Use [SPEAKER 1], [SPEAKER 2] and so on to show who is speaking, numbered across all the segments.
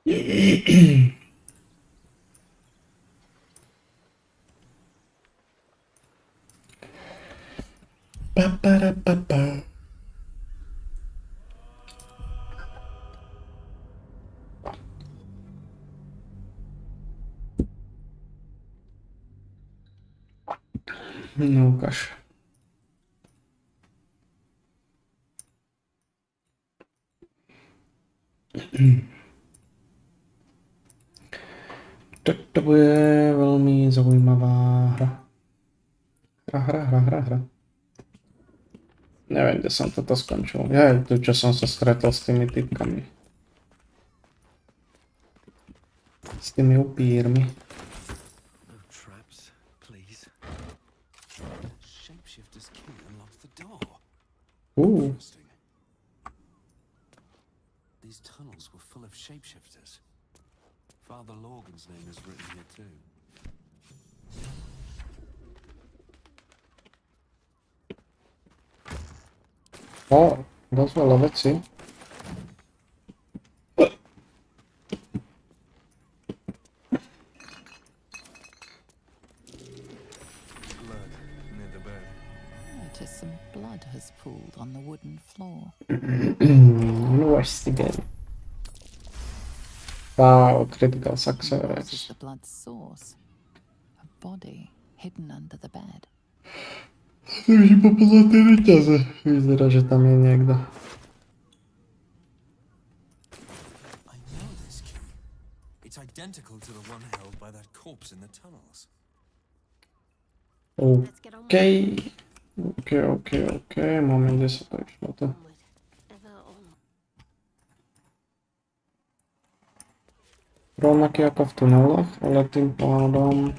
[SPEAKER 1] Pa. No ukaż. To bude velmi zaujímavá hra. Hra. Neviem, kde som toto skončil. Ja tu, čo som sa stretol s tými typkami. S tými upírmi.
[SPEAKER 2] These tunnels were full of shapeshifters. Father Lorgan's name is written here too.
[SPEAKER 1] O, dosť veľa vecí.
[SPEAKER 2] Blood near the bed.
[SPEAKER 3] Notice some blood has pooled on the wooden floor.
[SPEAKER 1] Investigate. Wow, critical
[SPEAKER 3] What is
[SPEAKER 1] success.
[SPEAKER 3] the blood's source? A body hidden under the bed.
[SPEAKER 1] Takže popila tie vyťaze. Vyzerá, že tam je niekto.
[SPEAKER 2] I know this key. It's identical to the one held by that corpse in the tunnels.
[SPEAKER 1] OK. Moment, kde sa to išlo to? Rovnaký ako v tuneloch, ale tým pádom...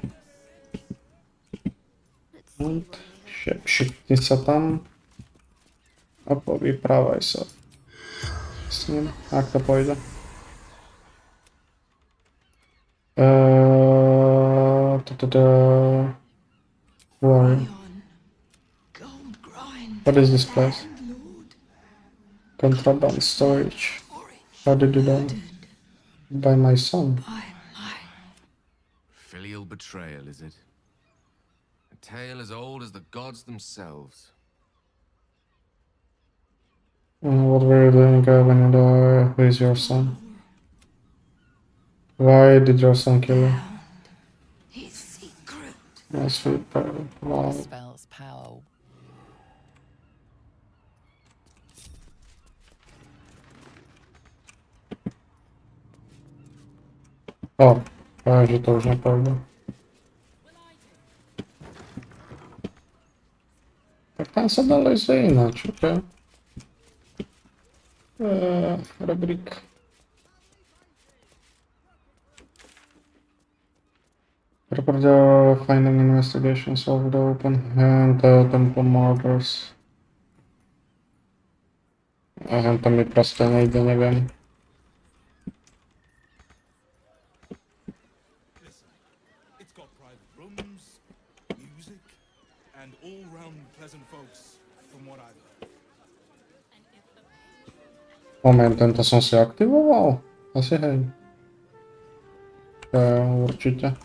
[SPEAKER 1] Šipni sa tam. A vyprávaj sa s ním, ak to pôjde. Where? What is this place? Contraband storage. How did you die? By my son.
[SPEAKER 2] Filial betrayal, is it? A tale as old as the gods themselves.
[SPEAKER 1] What were you doing when you died? Who is your son? Why did your son kill you?
[SPEAKER 4] His secret.
[SPEAKER 1] Yes, wow.
[SPEAKER 3] Spell's power.
[SPEAKER 1] O, že to už nepôjde. Tak tam sa dalo ísť aj ináč, ok? Rebrík. Report the finding investigations of the open hand temple murders. To mi proste nejde, neviem.
[SPEAKER 5] It's got private rooms, music, and all-round pleasant folks, from what I've heard.
[SPEAKER 1] Moment, tento som si aktivoval? Asi hej. Určite.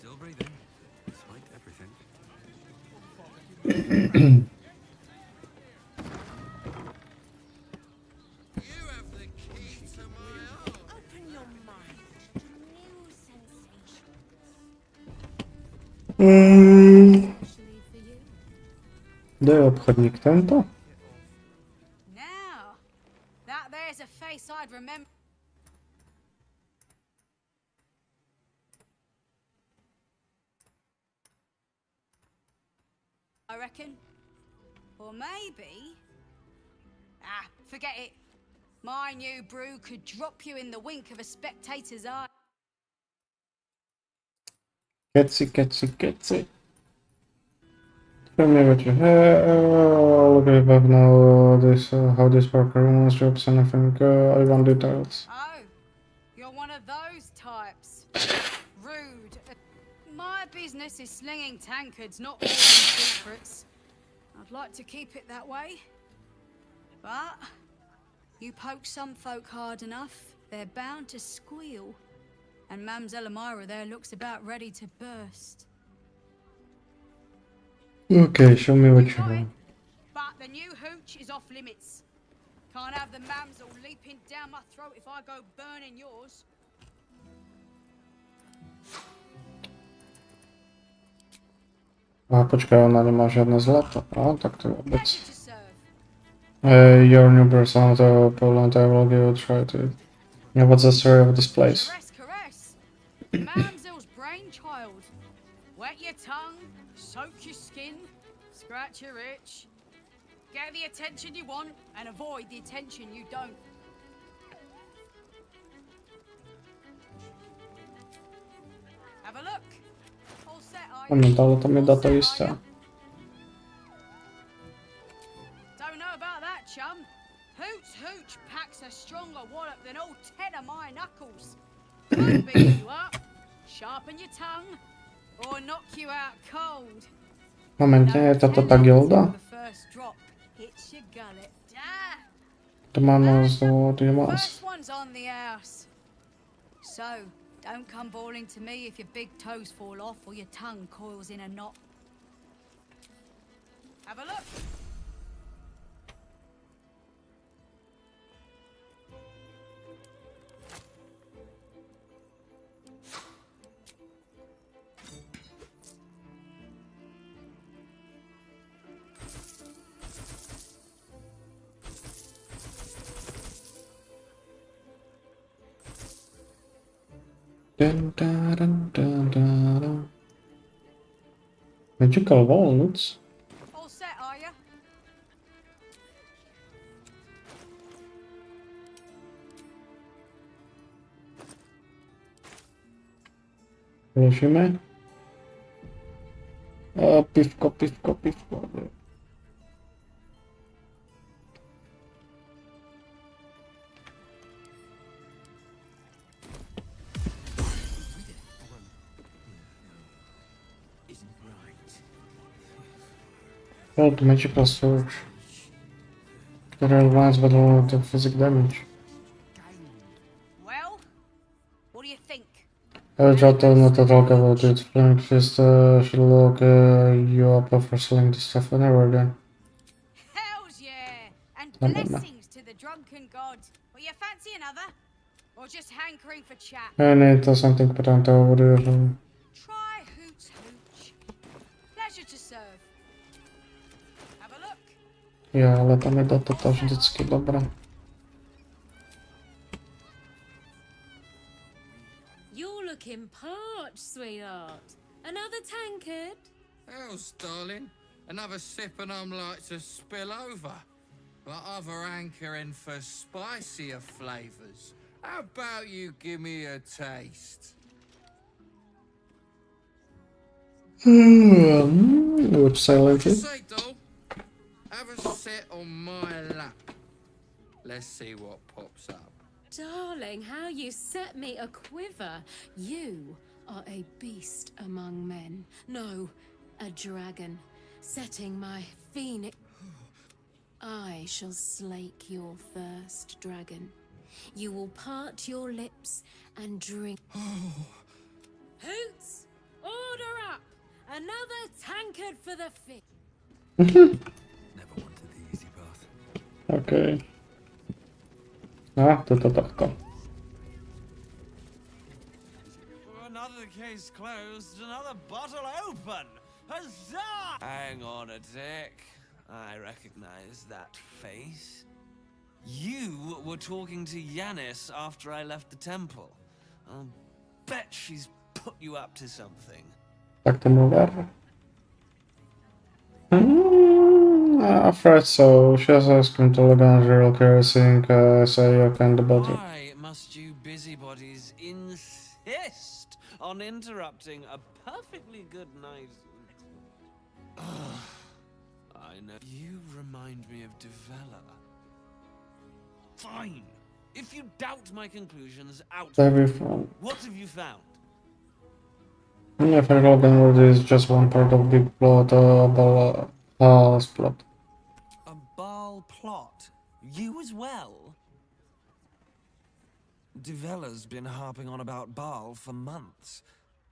[SPEAKER 2] Still breathing, despite everything.
[SPEAKER 4] You have the key to my heart. Open your mind to new sensations. Especially for you.
[SPEAKER 1] Kde je obchodník tento?
[SPEAKER 6] Now, that there's a face I'd remember. I reckon. Or maybe... forget it. My new brew could drop you in the wink of a spectator's eye.
[SPEAKER 1] Keci. Tell me what you have. Look if I know this, how this works, rumors, jobs, anything. I want details.
[SPEAKER 6] Oh, you're one of those types. Rude. My business is slinging tankards, not hoarding secrets. I'd like to keep it that way. But you poke some folk hard enough, they're bound to squeal. And Mamselle Elmira there looks about ready to burst.
[SPEAKER 1] Okay, show me what you
[SPEAKER 6] Got it.
[SPEAKER 1] have.
[SPEAKER 6] But the new hooch is off limits. Can't have the mams all leaping down my throat if I go burning yours.
[SPEAKER 1] A poczekaj, ona nie ma żadne złoto. O, tak to wobec.
[SPEAKER 6] Pleasure to serve.
[SPEAKER 1] Your new person to Poland, I will give it a try to it. Yeah, what's the story of this place?
[SPEAKER 6] Caress, caress. Mamselle's brainchild. Wet your tongue, soak your skin, scratch your itch. Get the attention you want and avoid the attention you don't. Have a look. All set, are you?
[SPEAKER 1] Pamiętało to mnie da
[SPEAKER 6] All
[SPEAKER 1] to
[SPEAKER 6] set,
[SPEAKER 1] jest
[SPEAKER 6] are you? Don't know about that, chum. Hoots Hooch packs a stronger wallop than all 10 of my knuckles. Could beat you up, sharpen your tongue, or knock you out cold.
[SPEAKER 1] Momencie, to ta gilda?
[SPEAKER 6] The first drop hits your gullet. Ah!
[SPEAKER 1] To mamy złoty mas.
[SPEAKER 6] First one's on the house. So, don't come bawling to me if your big toes fall off or your tongue coils in a knot. Have a look.
[SPEAKER 1] Dun, dun, dun, dun, dun, dun. Magical walnuts?
[SPEAKER 6] All set, are you?
[SPEAKER 1] Prosimy. O, piwko, piwko, piwko.
[SPEAKER 2] Isn't right.
[SPEAKER 1] Old magical surge. Który advance battle to physical damage.
[SPEAKER 6] Well, what do you think?
[SPEAKER 1] I'll tell not to talk about it. Frank just should look you up for selling this stuff never again.
[SPEAKER 6] Hells yeah! And
[SPEAKER 1] Dobra.
[SPEAKER 6] blessings to the drunken god. Well, you fancy another? Or just hankering for chat?
[SPEAKER 1] I need something put on top of it.
[SPEAKER 6] Try Hoots Hooch. Pleasure to serve. Have a look.
[SPEAKER 1] Ja, ale tam nie da to też dzieckie, dobra.
[SPEAKER 7] You're looking parched, sweetheart. Another tankard?
[SPEAKER 8] Hells, darling. Another sip and I'm like to spill over. But other hankering for spicier flavours. How about you give me a taste?
[SPEAKER 1] Which silent it?
[SPEAKER 8] Say, doll. Have a sit on my lap. Let's see what pops up.
[SPEAKER 7] Darling, how you set me a quiver. You are a beast among men. No, a dragon. Setting my phoenix. I shall slake your thirst, dragon. You will part your lips and drink. Hoots, order up! Another tankard for the fish.
[SPEAKER 2] Never wanted the easy path.
[SPEAKER 1] Okej. A, to tako.
[SPEAKER 9] Another case closed, another bottle open. Huzzah! Hang on a tick. I recognize that face. You were talking to Yanis after I left the temple. I'll bet she's put you up to something.
[SPEAKER 1] Tak to mówię. Afraid so. She has asked him to look on real caressing, say you can the body.
[SPEAKER 9] Why must you busybodies insist on interrupting a perfectly good night? I know. You remind me of Devella. Fine. If you doubt my conclusions, out.
[SPEAKER 1] Very fun.
[SPEAKER 9] What have you found?
[SPEAKER 1] Yeah, Logan World is just one part of big plot about plot.
[SPEAKER 9] whole plot? You as well? Devella's been harping on about Baal for months.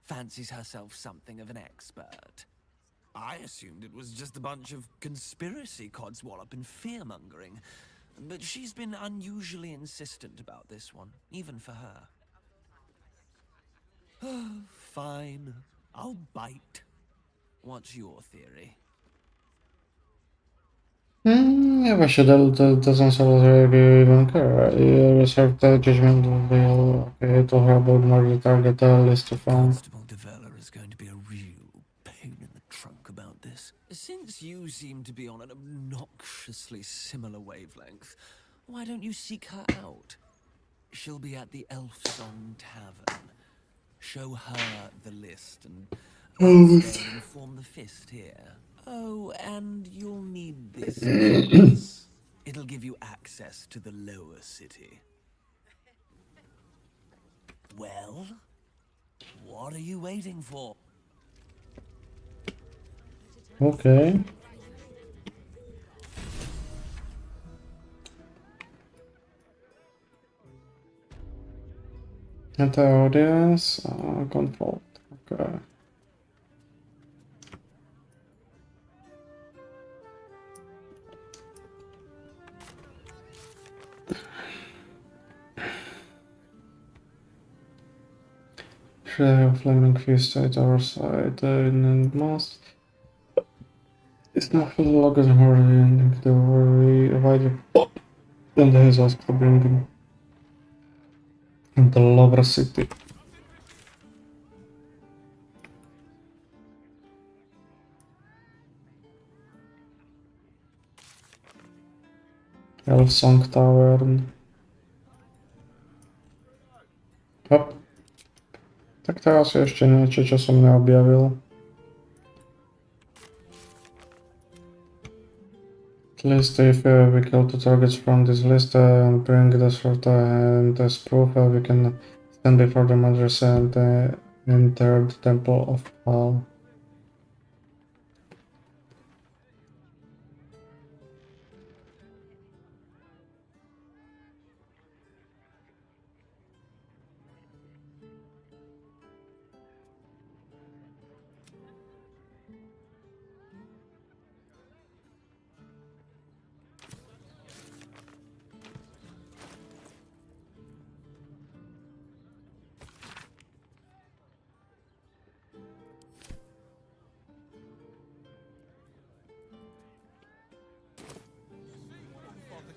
[SPEAKER 9] Fancies herself something of an expert. I assumed it was just a bunch of conspiracy codswallop and fear-mongering. But she's been unusually insistent about this one, even for her. Fine. I'll bite. What's your theory?
[SPEAKER 1] Właśnie doesn't sound like you even care. You reserve the judgment will okay, to her about more target list to found.
[SPEAKER 9] Constable Devella is going to be a real pain in the trunk about this. Since you seem to be on an obnoxiously similar wavelength, why don't you seek her out? She'll be at the Elf Song Tavern. Show her the list and I'll stay and inform the fist here. Oh, and you'll need this pass. It'll give you access to the lower city. Well, what are you waiting for?
[SPEAKER 1] Okay. Enter audience, control. Okay. Should I have flaming fist at our side in most? It's not for the logarithm hurrying the worry avoid and he is asked to bring him into Lover City. Elf Song Tavern. Hop. Tak teraz jeszcze niečo, čo som neobjavil. At least if we kill two targets from this list and bring the sword and as proof, we can stand before the Madras and enter the Temple of Baal.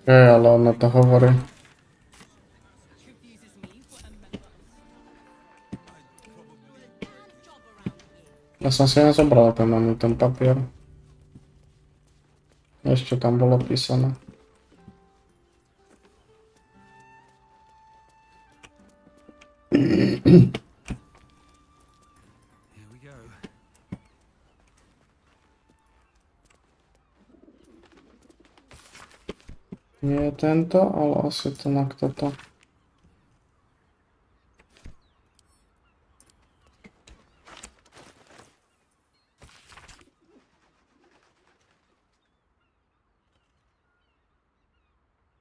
[SPEAKER 1] Ale ono to hovorí. Ja som si nezobral ten papier. Ešte tam bolo písané.
[SPEAKER 9] Here we go.
[SPEAKER 1] Nie tento, ale asi to na toto.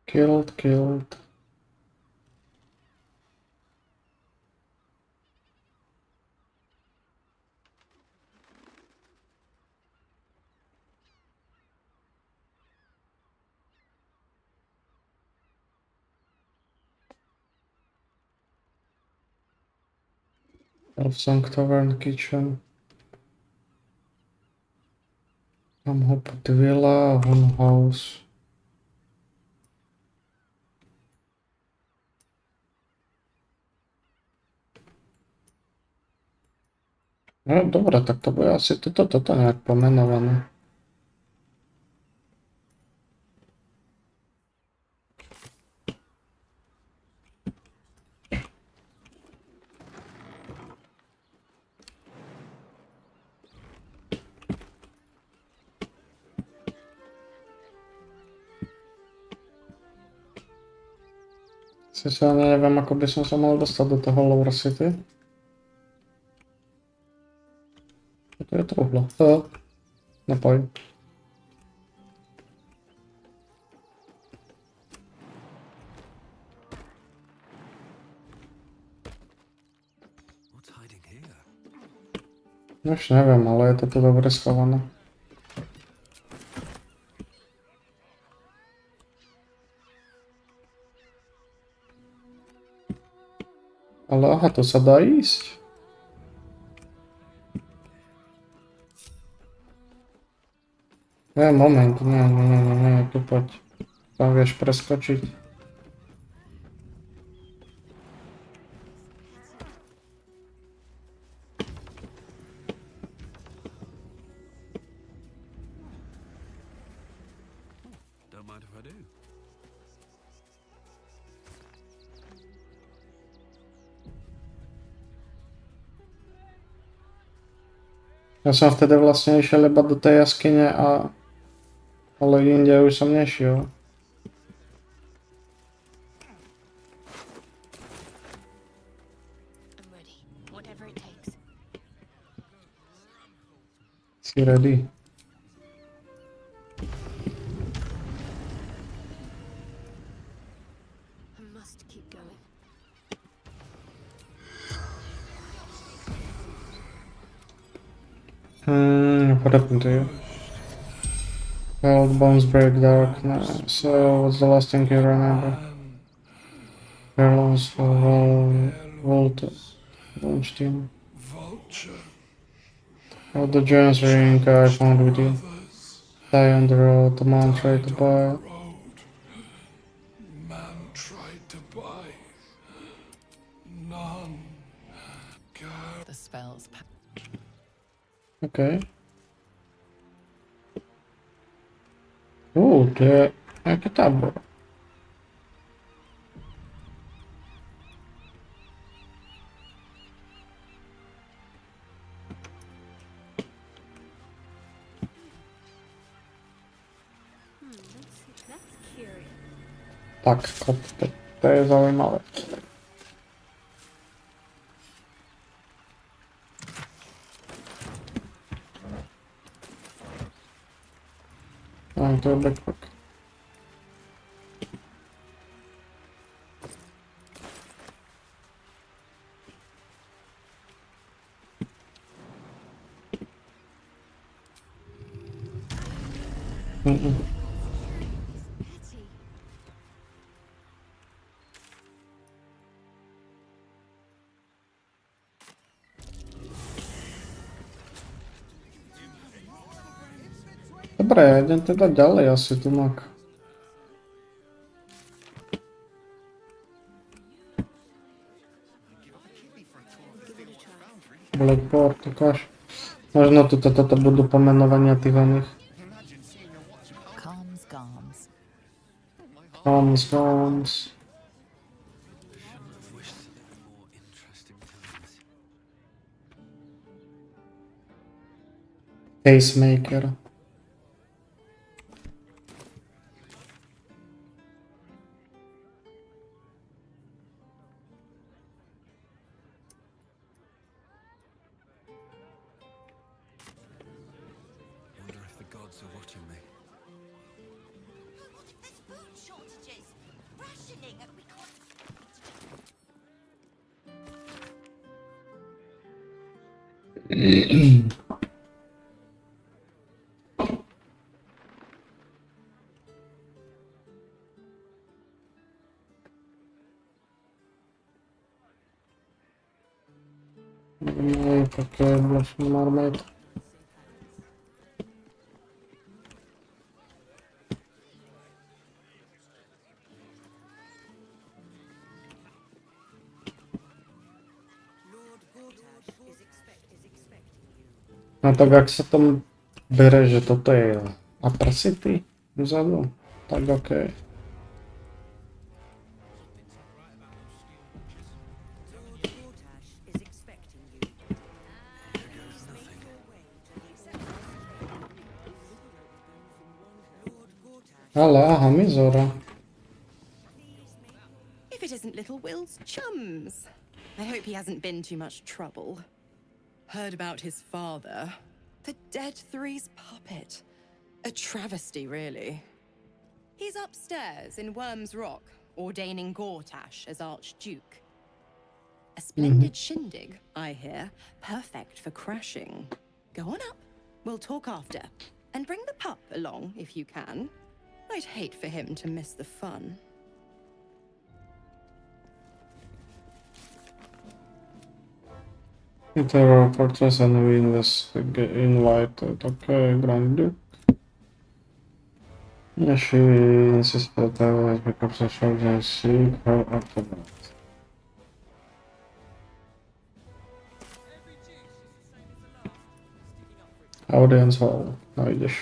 [SPEAKER 1] Killed. Elf Song Tavern Kitchen. Tam Hopped Villa, One House. No dobra, tak to bude asi toto nějak pomenované. Sice nevím, ako by som sa mal dostať do toho Lower City. To je touhle. Napoj. Už neviem, ale je to tu dobre schované. Ale aha, to sa dá ísť. Moment, nie, tu poď. Tam vieš preskočiť.
[SPEAKER 9] Don't mind if I do.
[SPEAKER 1] Ja som vtedy vlastne išiel iba do tej jaskyne ale inde už som nešiel.
[SPEAKER 4] I'm ready. Whatever it takes.
[SPEAKER 1] Si ready?
[SPEAKER 4] I must keep going.
[SPEAKER 1] What happened to you? Cold bones break darkness. So, what's the last thing you remember? Carlos Volta. Volstein. Oh, the Jones ring I found with you. Die on the road, the man tried to buy.
[SPEAKER 10] Man tried to buy. None. God.
[SPEAKER 3] The spells.
[SPEAKER 1] Okay. To je nejaký tábor.
[SPEAKER 4] That's curious.
[SPEAKER 1] Tak, to je zaujímavé. To je backpack. Dobre, idem teda ďalej asi tu mak. Blackboard, ukáž. Možno toto budú pomenovania tých oných.
[SPEAKER 3] Calms, garms.
[SPEAKER 1] Calms.
[SPEAKER 9] Shouldn't have wished that there were more interesting times.
[SPEAKER 1] Pacemaker.
[SPEAKER 9] Wonder if the gods are watching me.
[SPEAKER 4] What if there's food shortages? Rationing? We can't.
[SPEAKER 1] No, také blushing marmite. No tak ak sa tam bere, že toto je Apricity vzadu, tak okej. Ale aha, Mizora.
[SPEAKER 11] If it isn't little Will's chums. I hope he hasn't been too much trouble. Heard about his father. The Dead Three's puppet. A travesty, really. He's upstairs in Worm's Rock, ordaining Gortash as Archduke. A splendid shindig, I hear. Perfect for crashing. Go on up. We'll talk after. And bring the pup along if you can. I'd hate for him to miss the fun.
[SPEAKER 1] Interior portraits and we invited. Okay, Grand Duke. She insists that I always pick up the shoulder and seek her after that. Audience hall. No idziesz.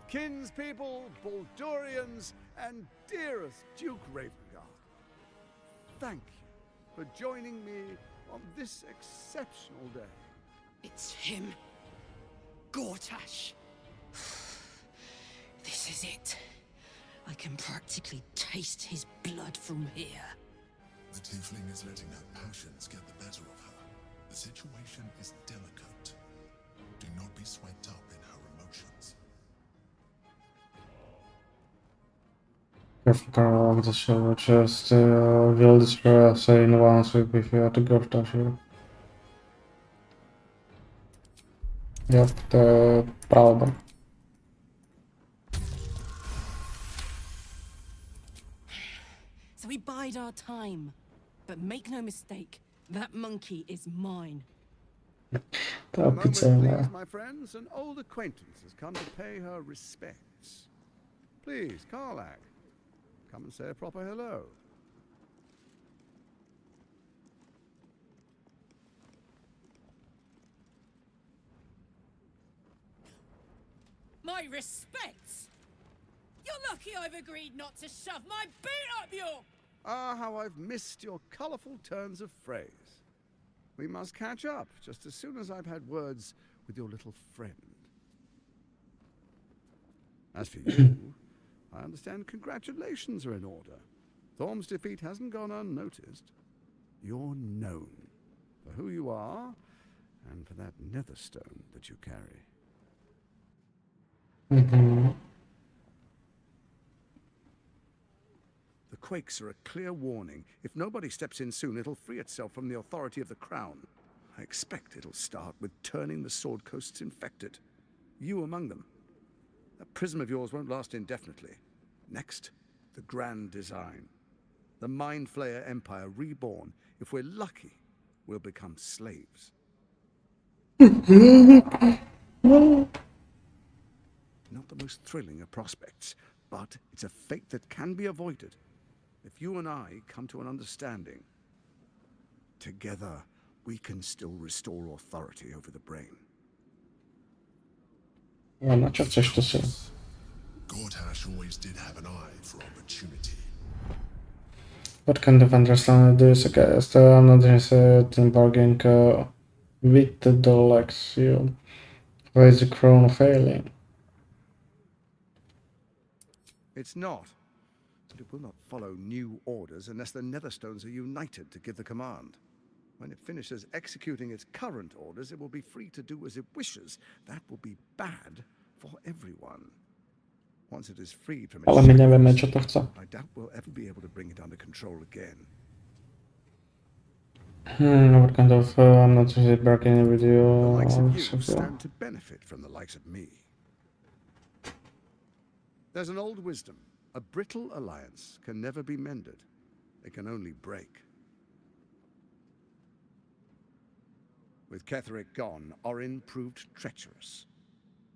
[SPEAKER 12] Kinspeople, Baldurians, and dearest Duke Ravengard, thank you for joining me on this exceptional day.
[SPEAKER 13] It's him. Gortash. This is it. I can practically taste his blood from here.
[SPEAKER 10] The tiefling is letting her passions get the better of her. The situation is delicate. Do not be swept up in her emotions.
[SPEAKER 1] Careful, Carl, the silver chest. Will destroy us in one sweep if you are to go to here. Yep, the правда.
[SPEAKER 11] So we bide our time. But make no mistake, that monkey is mine.
[SPEAKER 12] A
[SPEAKER 1] Так,
[SPEAKER 12] moment,
[SPEAKER 1] официально.
[SPEAKER 12] please, my friends. An old acquaintance has come to pay her respects. Please, Karlak, come and say a proper hello.
[SPEAKER 13] My respects! You're lucky I've agreed not to shove my boot up your...
[SPEAKER 12] Ah, how I've missed your colourful turns of phrase. We must catch up just as soon as I've had words with your little friend. As for you, I understand congratulations are in order. Thorm's defeat hasn't gone unnoticed. You're known for who you are and for that netherstone that you carry. The quakes are a clear warning. If nobody steps in soon, it'll free itself from the authority of the crown. I expect it'll start with turning the Sword Coasts infected. You among them. That prism of yours won't last indefinitely. Next, the grand design. The Mind Flayer Empire reborn. If we're lucky, we'll become slaves. Not the most thrilling of prospects, but it's a fate that can be avoided. If you and I come to an understanding, together we can still restore authority over the brain.
[SPEAKER 1] Ładna, coś tu są.
[SPEAKER 10] Gortash always did have an eye for opportunity.
[SPEAKER 1] What kind of understanding do you suggest? I'm not interested in bargaining with the Lexium. Why is the crown failing?
[SPEAKER 12] It's not. But it will not follow new orders unless the Netherstones are united to give the command. When it finishes executing its current orders, it will be free to do as it wishes. That will be bad for everyone. Once it is freed from its
[SPEAKER 1] Ale my nie wiemy, czy to chce.
[SPEAKER 12] I doubt we'll ever be able to bring it under control again.
[SPEAKER 1] What kind of I'm not really bargaining with
[SPEAKER 12] The
[SPEAKER 1] you.
[SPEAKER 12] likes of you stand to benefit from the likes of me. There's an old wisdom. A brittle alliance can never be mended. It can only break. With Ketheric gone, Orin proved treacherous.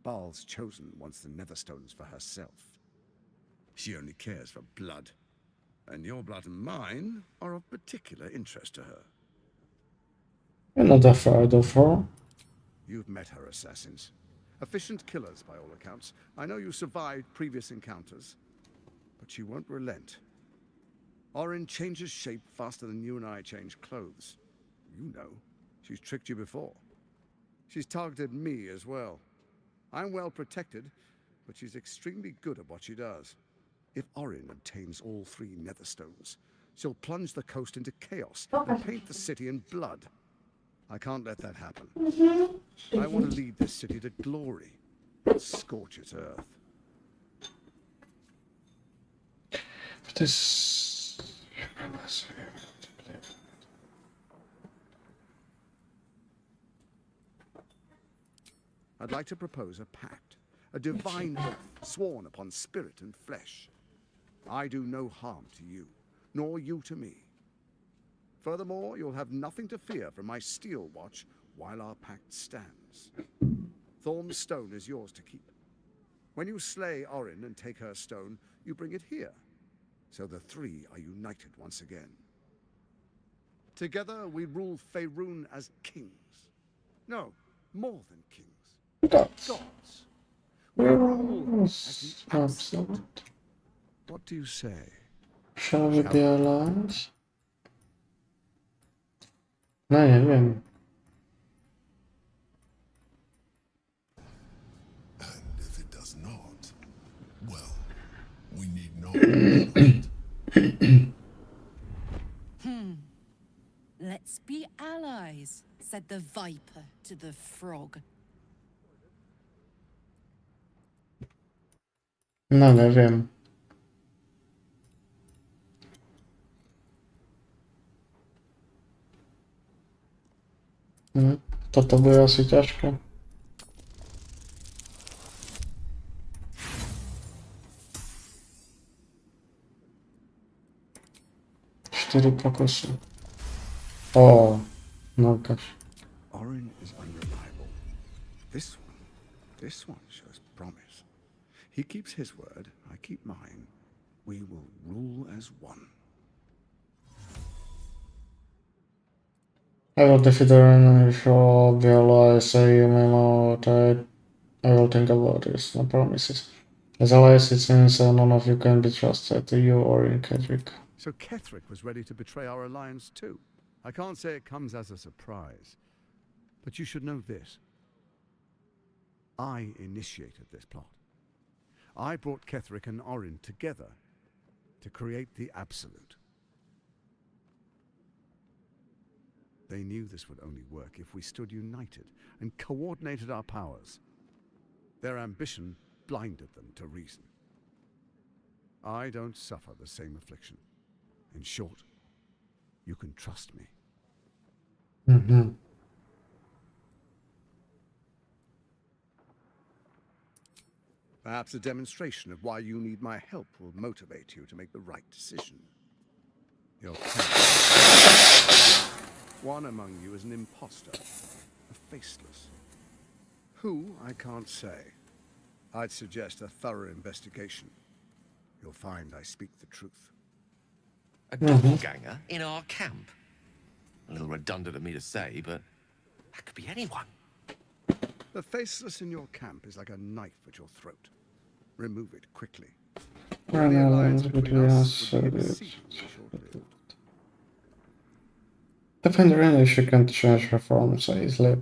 [SPEAKER 12] Baal's chosen wants the Netherstones for herself. She only cares for blood. And your blood and mine are of particular interest to her.
[SPEAKER 1] You're not afraid of her.
[SPEAKER 12] You've met her assassins. Efficient killers, by all accounts. I know you survived previous encounters. But she won't relent. Orin changes shape faster than you and I change clothes. You know. She's tricked you before. She's targeted me as well. I'm well protected, but she's extremely good at what she does. If Orin obtains all 3 Netherstones, she'll plunge the coast into chaos and paint the city in blood. I can't let that happen. I want to lead this city to glory, scorch its earth.
[SPEAKER 1] This.
[SPEAKER 12] I'd like to propose a pact, a divine oath sworn upon spirit and flesh. I do no harm to you, nor you to me. Furthermore, you'll have nothing to fear from my steel watch while our pact stands. Thorn's stone is yours to keep. When you slay Orin and take her stone, you bring it here, so the three are united once again. Together we rule Faerun as kings. No, more than kings. Gods. We rule as the absolute. What do you say?
[SPEAKER 1] Shall we be allies? No, nie wiem.
[SPEAKER 10] And if it does not, well, we need not.
[SPEAKER 11] Let's be allies, said the viper to the frog.
[SPEAKER 1] No, nie wiem. To było dosyć ciężkie. Cztery pokusy. O, no gosh.
[SPEAKER 12] Orin is unreliable. This one shows promise. He keeps his word, I keep mine. We will rule as one.
[SPEAKER 1] I will defeat the enemy, shall be allies, so you may know that I will think about this, no promises. As allies, it seems none of you can be trusted, you or in Kedrick.
[SPEAKER 12] So Ketherick was ready to betray our alliance too. I can't say it comes as a surprise, but you should know this. I initiated this plot. I brought Ketherick and Orin together to create the Absolute. They knew this would only work if we stood united and coordinated our powers. Their ambition blinded them to reason. I don't suffer the same affliction. In short, you can trust me. Perhaps a demonstration of why you need my help will motivate you to make the right decision. Your one among you is an imposter, a faceless. Who, I can't say. I'd suggest a thorough investigation. You'll find I speak the truth.
[SPEAKER 14] A doppelganger in our camp? A little redundant of me to say, but that could be anyone.
[SPEAKER 12] The faceless in your camp is like a knife at your throat. Remove it quickly.
[SPEAKER 1] The alliance between us Defender English, you can't change her form so easily.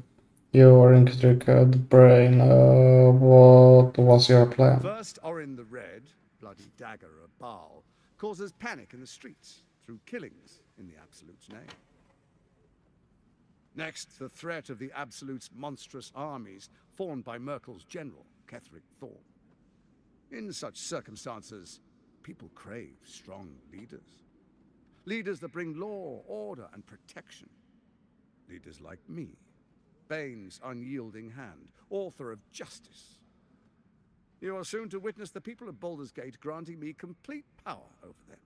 [SPEAKER 1] You are in the brain. What was your plan?
[SPEAKER 12] First, Orin the Red, bloody dagger of Baal, causes panic in the streets through killings in the Absolute's name. Next, the threat of the Absolute's monstrous armies formed by Merkel's general, Ketherick Thorn. In such circumstances, people crave strong leaders. Leaders that bring law, order, and protection. Leaders like me, Bane's unyielding hand, author of justice. You are soon to witness the people of Baldur's Gate granting me complete power over them,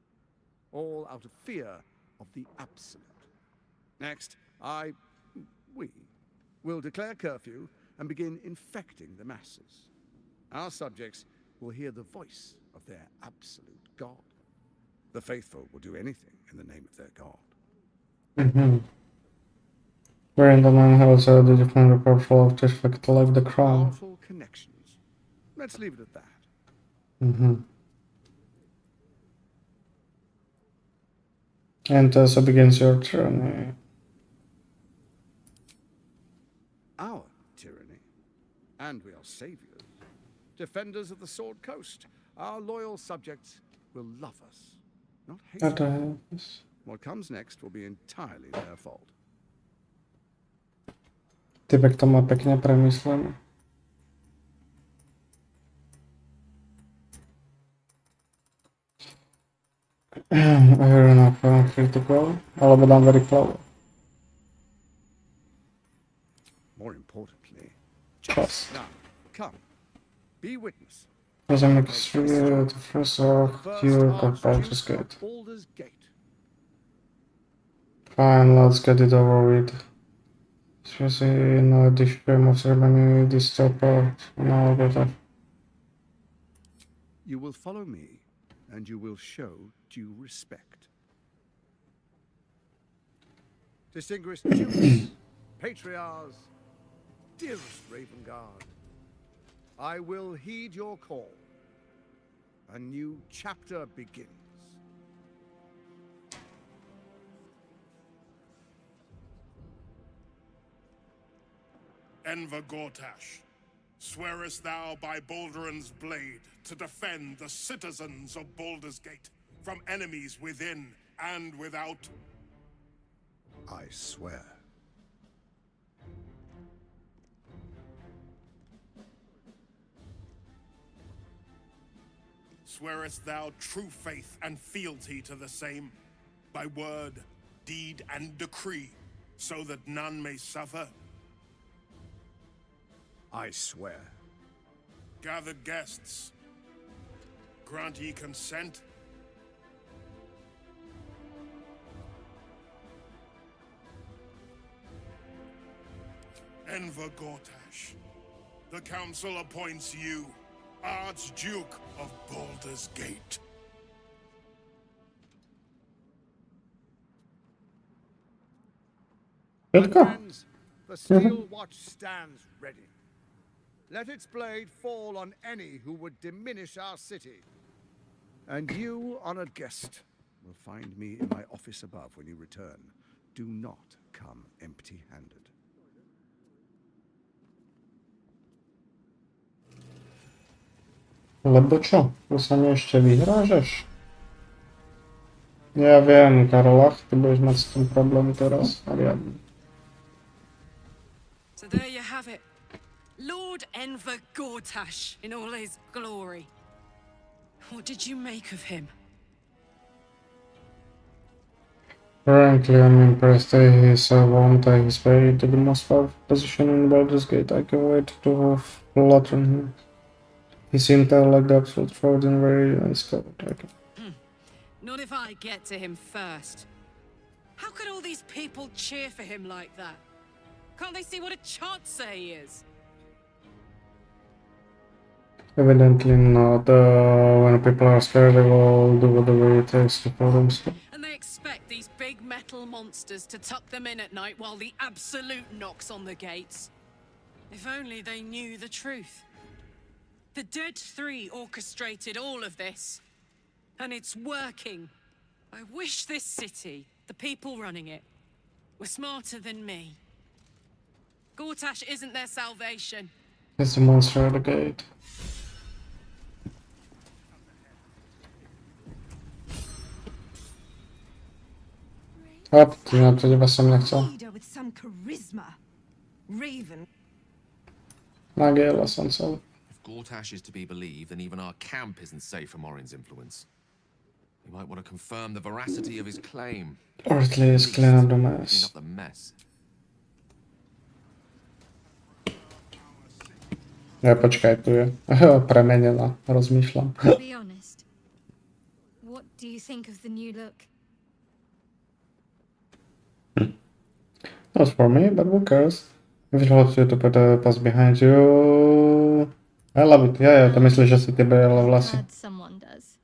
[SPEAKER 12] all out of fear of the Absolute. Next, we will declare curfew and begin infecting the masses. Our subjects will hear the voice of their absolute God. The faithful will do anything in the name of their God.
[SPEAKER 1] Where in the man house did you find a powerful artifact like the crown?
[SPEAKER 12] Powerful connections. Let's leave it at that.
[SPEAKER 1] And so begins your journey.
[SPEAKER 12] Our tyranny. And we are saviors. Defenders of the Sword Coast. Our loyal subjects will love us. not
[SPEAKER 1] What the
[SPEAKER 12] hastily.
[SPEAKER 1] hell is this?
[SPEAKER 12] What comes next will be entirely their fault.
[SPEAKER 1] Typek to má pěkně premyslené. Iron up critical, alebo dám very clever.
[SPEAKER 12] More importantly,
[SPEAKER 1] Čas.
[SPEAKER 12] now, come, be witness.
[SPEAKER 1] Doesn't make the first Duke of Baldur's Gate.
[SPEAKER 12] Baldur's Gate.
[SPEAKER 1] Fine, let's get it over with. Seriously, no different of ceremony, this part, no, but
[SPEAKER 12] You will follow me, and you will show due respect. Distinguished dukes, patriarchs, dearest Ravengard, I will heed your call. A new chapter begins.
[SPEAKER 15] Enver Gortash, swearest thou by Balduran's blade to defend the citizens of Baldur's Gate from enemies within and without?
[SPEAKER 12] I swear.
[SPEAKER 15] Swearest thou true faith and fealty to the same, by word, deed, and decree, so that none may suffer?
[SPEAKER 12] I swear.
[SPEAKER 15] Gathered guests, grant ye consent? Enver Gortash, the council appoints you Archduke of Baldur's Gate.
[SPEAKER 12] My friends, the Steel Watch stands ready. Let its blade fall on any who would diminish our city. And you, honored guest, will find me in my office above when you return. Do not come empty-handed.
[SPEAKER 1] Lebo čo? To sa mi ešte vyhrážeš? Ja viem, Karolach, ty budeš mať s tým problém teraz. Ariadne.
[SPEAKER 6] So there you have it. Lord Enver Gortash in all his glory. What did you make of him?
[SPEAKER 1] Frankly, I'm impressed that he's won't he's very to the most powerful position in Baldur's Gate. I can't wait to flatten him. He seemed like the absolute fraud and very nice character.
[SPEAKER 6] Not if I get to him first. How could all these people cheer for him like that? Can't they see what a chancer he is?
[SPEAKER 1] Evidently not. When people are scared, they will do whatever it takes to kill themselves.
[SPEAKER 6] And they expect these big metal monsters to tuck them in at night while the Absolute knocks on the gates. If only they knew the truth. The Dead Three orchestrated all of this. And it's working. I wish this city, the people running it, were smarter than me. Gortash isn't their salvation.
[SPEAKER 1] It's the monster at the gate. Hop, ty na to chyba sam nechcel.
[SPEAKER 4] With some charisma. Raven.
[SPEAKER 1] Nagiela som chcel.
[SPEAKER 14] If Gortash is to be believed, then even our camp isn't safe from Orin's influence. We might want to confirm the veracity of his claim.
[SPEAKER 1] Or at least clean up the mess.
[SPEAKER 14] Clean up the mess.
[SPEAKER 1] Ja, počkaj, tu je premenená, rozmýšľam.
[SPEAKER 16] Be honest. What do you think of the new look?
[SPEAKER 1] Not for me, but who cares? If it helps you to put a pass behind you... I love it. Ja, to myslíš, že si ty brala vlasy.
[SPEAKER 16] Glad someone does.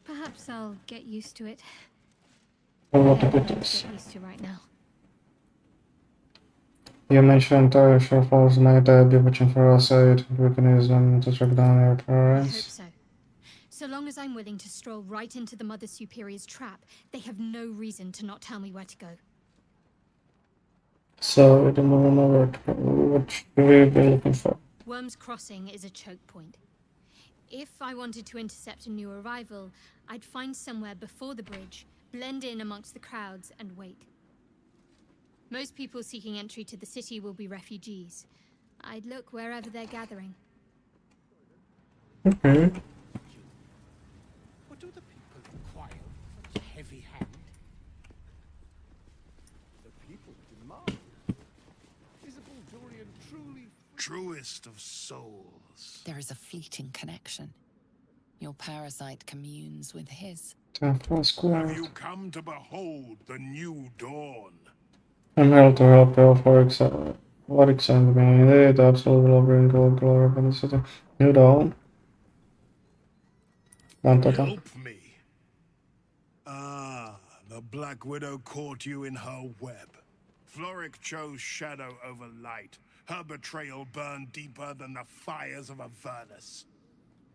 [SPEAKER 16] Perhaps I'll get used to it.
[SPEAKER 1] What to put
[SPEAKER 16] Get
[SPEAKER 1] this?
[SPEAKER 16] used to right now.
[SPEAKER 1] You mentioned shortfalls might be watching for us, so it weakens them to track down your
[SPEAKER 16] I hope
[SPEAKER 1] parents.
[SPEAKER 16] so. So long as I'm willing to stroll right into the Mother Superior's trap, they have no reason to not tell me where to go.
[SPEAKER 1] So we don't even know what should we be looking for.
[SPEAKER 16] Worm's Crossing is a choke point. If I wanted to intercept a new arrival, I'd find somewhere before the bridge, blend in amongst the crowds, and wait. Most people seeking entry to the city will be refugees. I'd look wherever they're gathering.
[SPEAKER 1] Okay.
[SPEAKER 17] What do the people require with such a heavy hand? The people demand. Is a Baldurian truly
[SPEAKER 15] Truest of souls?
[SPEAKER 3] There is a fleeting connection. Your parasite communes with his.
[SPEAKER 15] Have you come to behold the new dawn?
[SPEAKER 1] I'm here to help you, for example, it absolutely will bring glory upon the city. New dawn.
[SPEAKER 15] Help me. Ah, the Black Widow caught you in her web. Floric chose shadow over light. Her betrayal burned deeper than the fires of Avernus.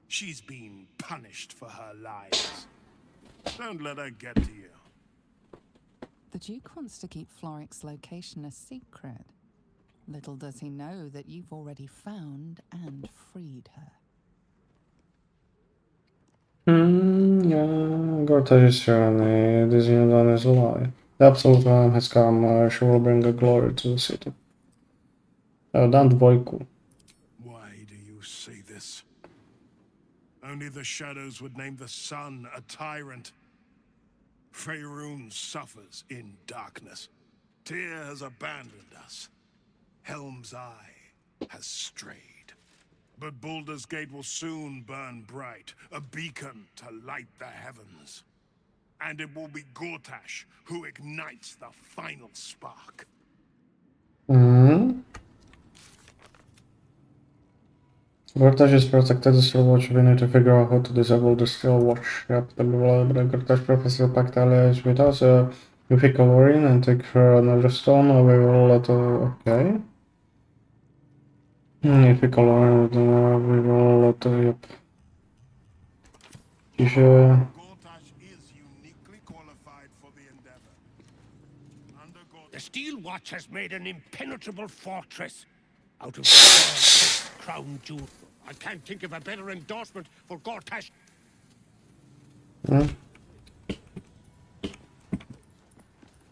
[SPEAKER 15] She's been punished for her lies. Don't let her get to you.
[SPEAKER 3] The Duke wants to keep Floric's location a secret. Little does he know that you've already found and freed her.
[SPEAKER 1] Yeah, Gorta's journey. This new dawn is a lie. The absolute time has come. She will bring a glory to the city. Dan dwojku.
[SPEAKER 15] Why do you say this? Only the shadows would name the sun a tyrant. Faerun suffers in darkness. Tyr has abandoned us. Helm's Eye has strayed. But Baldur's Gate will soon burn bright, a beacon to light the heavens. And it will be Gortash who ignites the final spark.
[SPEAKER 1] Gortash is protected the Steel Watch. We need to figure out how to disable the Steel Watch. Yep, to by dobré. Gortash Professor Pact allies with us. You pick a Lorin and take her another stone, or we will let okay. If you pick a Lorin, we will let yep.
[SPEAKER 17] The Steel Watch has made an impenetrable fortress out of the crown jewel. I can't think of a better endorsement for Gortash.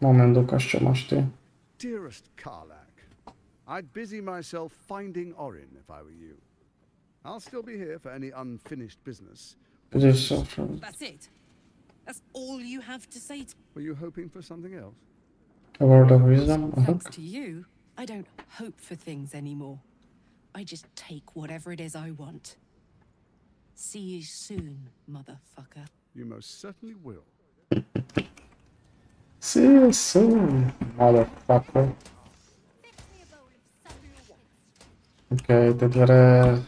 [SPEAKER 1] Moment, Lukas, co masz ty?
[SPEAKER 12] Dearest Karlak, I'd busy myself finding Orin if I were you. I'll still be here for any unfinished business.
[SPEAKER 11] That's it? That's all you have to say to
[SPEAKER 12] Were you hoping for something else?
[SPEAKER 1] A word of wisdom?
[SPEAKER 11] Thanks to you, I don't hope for things anymore. I just take whatever it is I want. See you soon, motherfucker.
[SPEAKER 12] You most certainly will.
[SPEAKER 1] See you soon, motherfucker. Okej, te dwie...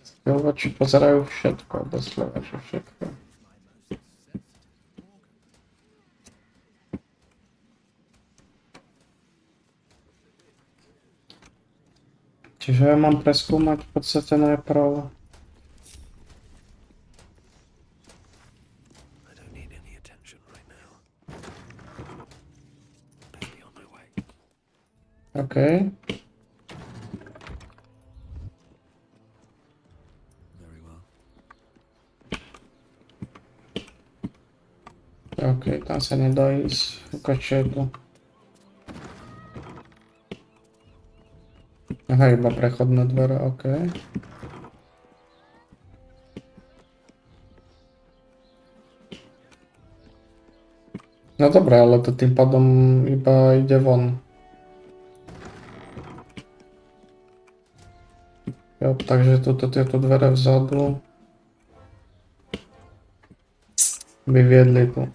[SPEAKER 1] Spróbować się pozerają w siatko, bez spróbować się w siatko. Čiže ja mám preskúmať v podstate najprv. Okay. Okej, tam sa nedá ísť. Ukačuje tu. Aha, iba prechodné dvere, okej. No dobré, ale to tým pádom iba ide von. Jo, takže tieto dvere vzadu by viedli tu.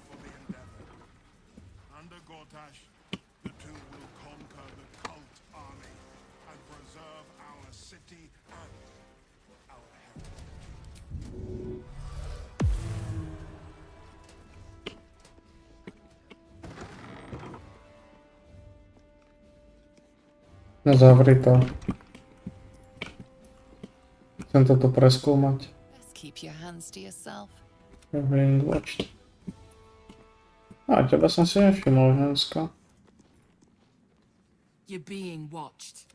[SPEAKER 1] No zavri to. Chcem toto preskúmať.
[SPEAKER 3] Keep your hands to yourself.
[SPEAKER 1] Being watched. A teba som si nevšimol, ženská.
[SPEAKER 13] You're being watched.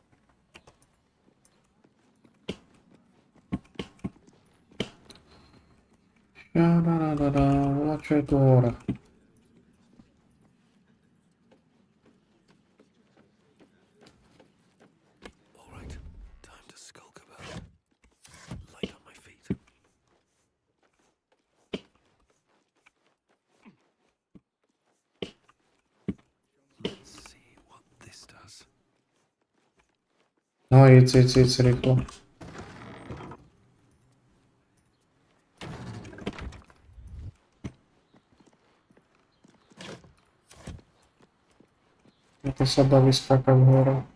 [SPEAKER 1] Na čo je tu hore?
[SPEAKER 9] Alright, time to skulk about. Light on my feet. Let's see what this does.
[SPEAKER 1] No idź rýchlo. Ako sa dá vyskakať hore.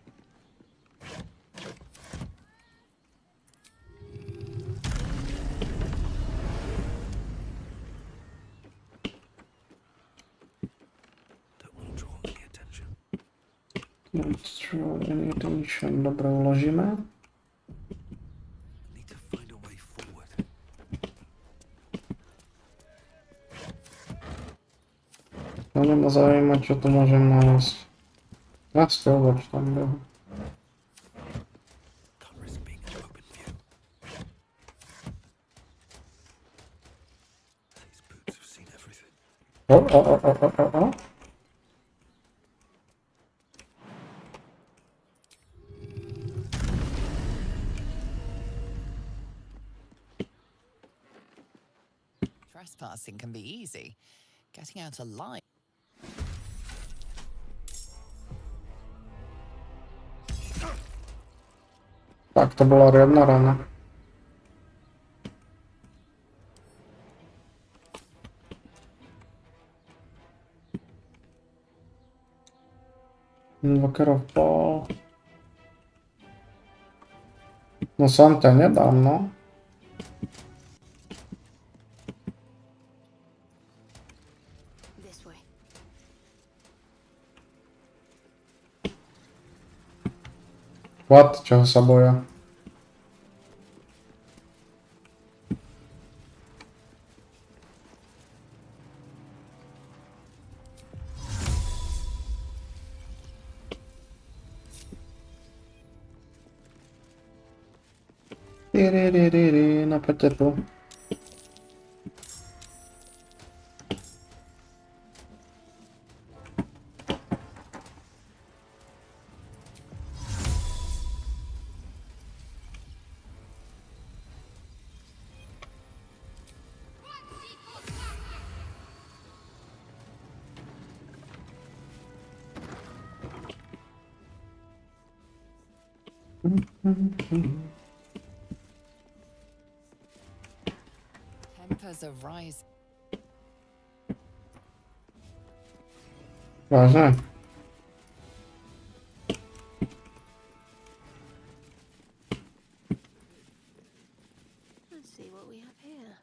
[SPEAKER 1] Don't draw any attention. Dobre, uložíme. Bude ma zaujímať, čo tu môžem nájsť. Nasťovač tam byl. O.
[SPEAKER 3] Trespassing can be easy. Getting out alive.
[SPEAKER 1] Tak to bola riadna rana. Invokerov ball. No sám ťa nedám, no. What? Čoho sa boja? No poďte tu.
[SPEAKER 3] Tempers are rising.
[SPEAKER 1] Vážne?
[SPEAKER 4] Let's see what we have here.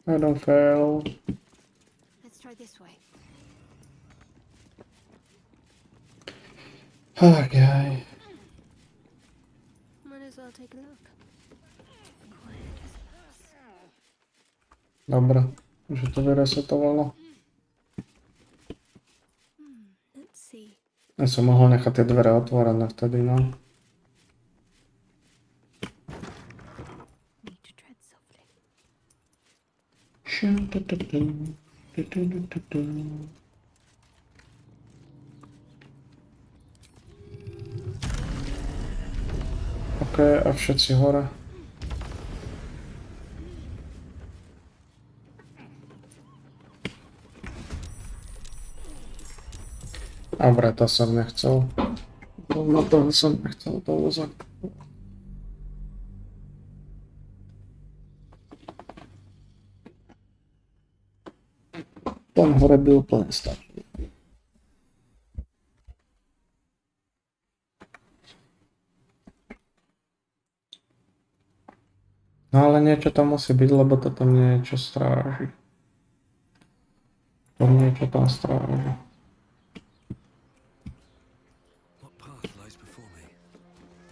[SPEAKER 1] I don't fail.
[SPEAKER 4] Let's try this way.
[SPEAKER 1] Okay.
[SPEAKER 4] Might as well take a look.
[SPEAKER 1] Dobre, že to vyresetovalo.
[SPEAKER 4] Let's see.
[SPEAKER 1] Ja som mohol nechať tie dvere otvorené vtedy, no.
[SPEAKER 4] Need to tread softly.
[SPEAKER 1] OK, a všetci hore. Dobre, to som nechcel. No toho som nechcel, to vozak. Ten hore by úplne stačil. No ale niečo tam musí byť, lebo to tam niečo stráži. To niečo tam stráži.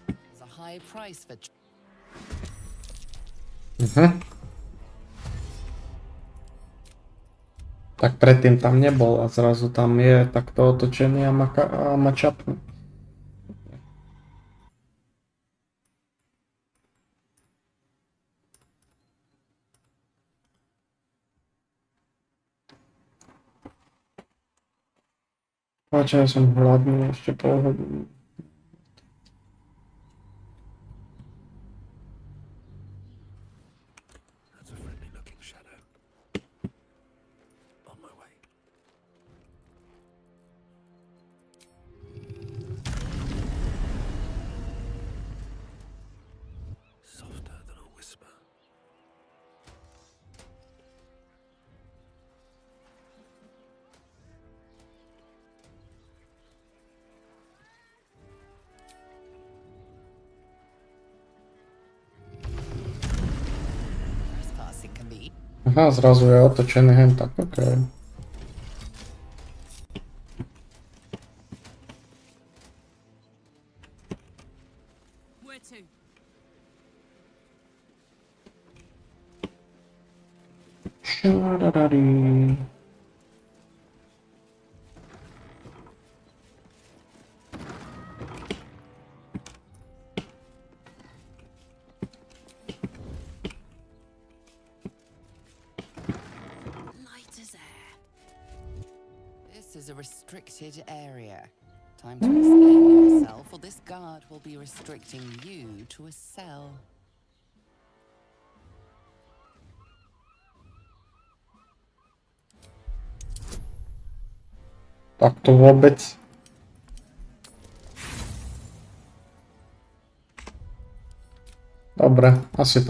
[SPEAKER 3] There's a high price for.
[SPEAKER 1] Tak predtým tam nebol a zrazu tam je takto otočený a ma čapne. Počkaj, som hladný ešte pol hodiny.
[SPEAKER 17] That's a friendly-looking shadow. On my way. Softer than a whisper.
[SPEAKER 3] Trespassing can be.
[SPEAKER 1] Aha, zrazu je otočený hen tak, okej.
[SPEAKER 6] Where to?
[SPEAKER 1] Šadadadí.
[SPEAKER 3] Light as air. This is a restricted area. Time to explain yourself, or this guard will be restricting you to a cell.
[SPEAKER 1] Tak to vôbec. Dobre, asi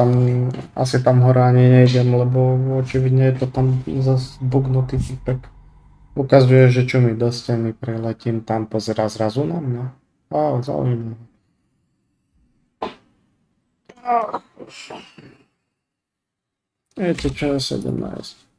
[SPEAKER 1] tam hore ani nejdem, lebo očividne je to tam zase bugnutý typek. Ukazuje, že čo mi do steny preletím, tam pozerá zrazu na mňa. Á, zaujímavé. Viete čo, ja sa idem nájsť.